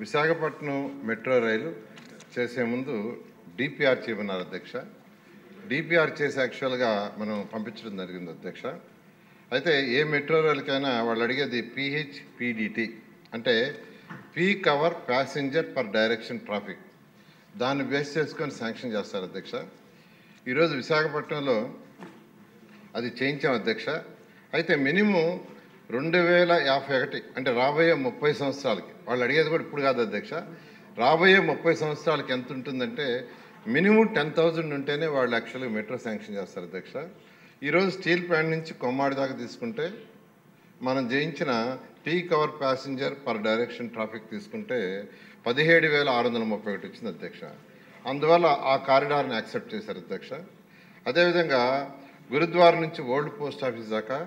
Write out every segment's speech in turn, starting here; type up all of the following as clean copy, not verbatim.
Visakhapatnam metro రైలు చేసే ముందు DPR చేయమన్నారు అధ్యక్ష. డిపిఆర్ చేసి యాక్చువల్గా మనం పంపించడం జరిగింది అధ్యక్ష. అయితే ఏ మెట్రో రైలుకైనా వాళ్ళు అడిగేది పిహెచ్పిడిటి అంటే peak hour passenger per direction traffic, దాన్ని బేస్ చేసుకొని శాంక్షన్ చేస్తారు అధ్యక్ష. ఈరోజు విశాఖపట్నంలో అది చేయించాం అధ్యక్ష. అయితే మినిమం 2051 అంటే రాబోయే 30 సంవత్సరాలకి, వాళ్ళు అడిగేది కూడా ఇప్పుడు కాదు అధ్యక్ష, రాబోయే 30 సంవత్సరాలకి ఎంత ఉంటుందంటే మినిమం 10,000 ఉంటేనే వాళ్ళు యాక్చువల్గా మెట్రో శాంక్షన్ చేస్తారు అధ్యక్ష. ఈరోజు స్టీల్ ప్లాంట్ నుంచి కొమ్మాడి దాకా తీసుకుంటే మనం జయించిన peak hour passenger per direction traffic తీసుకుంటే 17,631 వచ్చింది అధ్యక్ష. అందువల్ల ఆ కారిడార్ని యాక్సెప్ట్ చేశారు అధ్యక్ష. అదేవిధంగా గురుద్వార నుంచి ఓల్డ్ పోస్ట్ ఆఫీస్ దాకా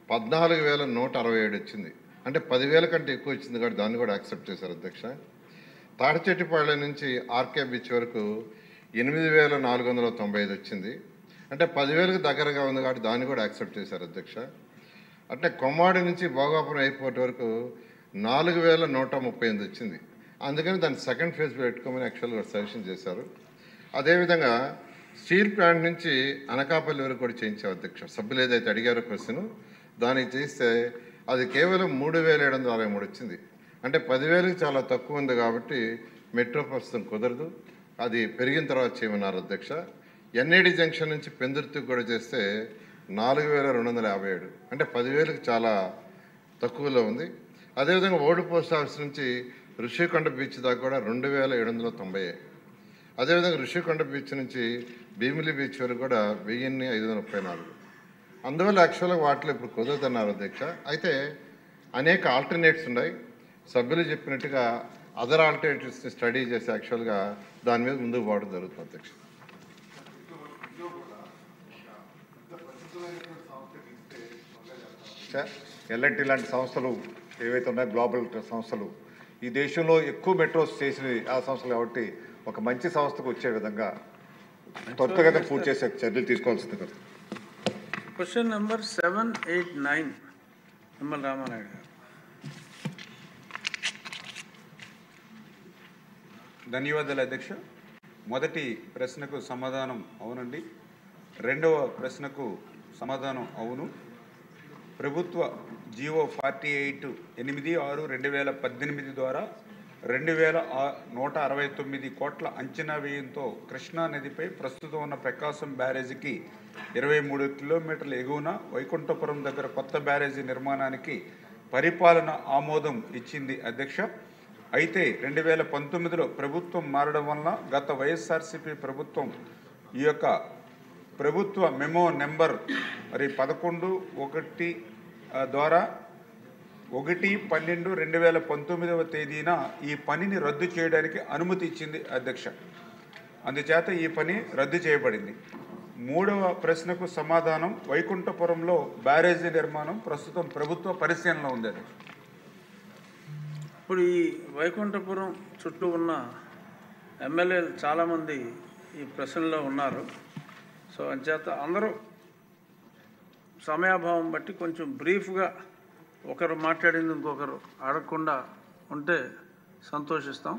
14,167 వచ్చింది, అంటే 10,000 కంటే ఎక్కువ వచ్చింది కాబట్టి దాన్ని కూడా యాక్సెప్ట్ చేశారు అధ్యక్ష. తాడిచెట్టిపాళ్యం నుంచి ఆర్కే బీచ్ వరకు 8,495 వచ్చింది, అంటే 10,000కు దగ్గరగా ఉంది కాబట్టి దాన్ని కూడా యాక్సెప్ట్ చేశారు అధ్యక్ష. అంటే కొమ్మాడి నుంచి భోగాపురం ఎయిర్పోర్ట్ వరకు 4,138 వచ్చింది, అందుకని దాన్ని సెకండ్ ఫేజ్ పెట్టుకోమని యాక్చువల్గా సజెషన్ చేశారు. అదేవిధంగా స్టీల్ ప్లాంట్ నుంచి అనకాపల్లి వరకు కూడా చేయించాం అధ్యక్ష. సభ్యులు ఏదైతే అడిగారో క్వశ్చన్ దానికి చేస్తే అది కేవలం 3,763 వచ్చింది, అంటే 10,000కి చాలా తక్కువ ఉంది కాబట్టి మెట్రో ప్రస్తుతం కుదరదు, అది పెరిగిన తర్వాత చేయమన్నారు అధ్యక్ష. ఎన్ఏడి జంక్షన్ నుంచి పెందుర్తికి కూడా చేస్తే 4,257, అంటే 10,000కి చాలా తక్కువలో ఉంది. అదేవిధంగా ఓల్డ్ పోస్ట్ ఆఫీస్ నుంచి ఋషికొండ బీచ్ దాకా కూడా 2,790. అదేవిధంగా ఋషికొండ బీచ్ నుంచి భీమిలి బీచ్ వరకు కూడా 1,534. అందువల్ల యాక్చువల్గా వాటిలో ఇప్పుడు కుదరదన్నారు అధ్యక్ష. అయితే అనేక ఆల్టర్నేట్స్ ఉన్నాయి, సభ్యులు చెప్పినట్టుగా అదర్ ఆల్టర్నేటివ్స్ని స్టడీ చేసి యాక్చువల్గా దాని మీద ముందుకు పోవడం జరుగుతుంది అధ్యక్ష. ఎల్ఎన్టీ లాంటి సంస్థలు ఏవైతే ఉన్నాయో గ్లోబల్ సంస్థలు ఈ దేశంలో ఎక్కువ మెట్రోస్ చేసిన ఆ సంస్థలు కాబట్టి ఒక మంచి సంస్థకు వచ్చే విధంగా త్వరితగతిన పూర్తి చేసే చర్యలు తీసుకోవాల్సింది కదా. క్వశ్చన్ నెంబర్ 789 నిమ్మల రామానాయుడు గారు. ధన్యవాదాలు అధ్యక్ష. మొదటి ప్రశ్నకు సమాధానం అవునండి, రెండవ ప్రశ్నకు సమాధానం అవును. ప్రభుత్వ జీవో 48/8/2018 ద్వారా 2,169 కోట్ల అంచనా వ్యయంతో కృష్ణా నదిపై ప్రస్తుతం ఉన్న ప్రకాశం బ్యారేజీకి 23 కిలోమీటర్ల ఎగువన వైకుంఠపురం దగ్గర కొత్త బ్యారేజీ నిర్మాణానికి పరిపాలన ఆమోదం ఇచ్చింది అధ్యక్ష. అయితే 2019లో ప్రభుత్వం మారడం వలన గత వైఎస్ఆర్సీపీ ప్రభుత్వం ఈ యొక్క ప్రభుత్వ మెమో నెంబర్ 11/1 ద్వారా 1/12/2019 తేదీన ఈ పనిని రద్దు చేయడానికి అనుమతి ఇచ్చింది అధ్యక్ష. అందుచేత ఈ పని రద్దు చేయబడింది. మూడవ ప్రశ్నకు సమాధానం వైకుంఠపురంలో బ్యారేజీ నిర్మాణం ప్రస్తుతం ప్రభుత్వ పరిశీలనలో ఉంది అధ్యక్ష. ఇప్పుడు ఈ వైకుంఠపురం చుట్టూ ఉన్న ఎమ్మెల్యేలు చాలామంది ఈ ప్రశ్నలో ఉన్నారు. సో అంచేత అందరూ సమయాభావం బట్టి కొంచెం బ్రీఫ్గా ఒకరు మాట్లాడింది ఇంకొకరు అడగకుండా ఉంటే సంతోషిస్తాం.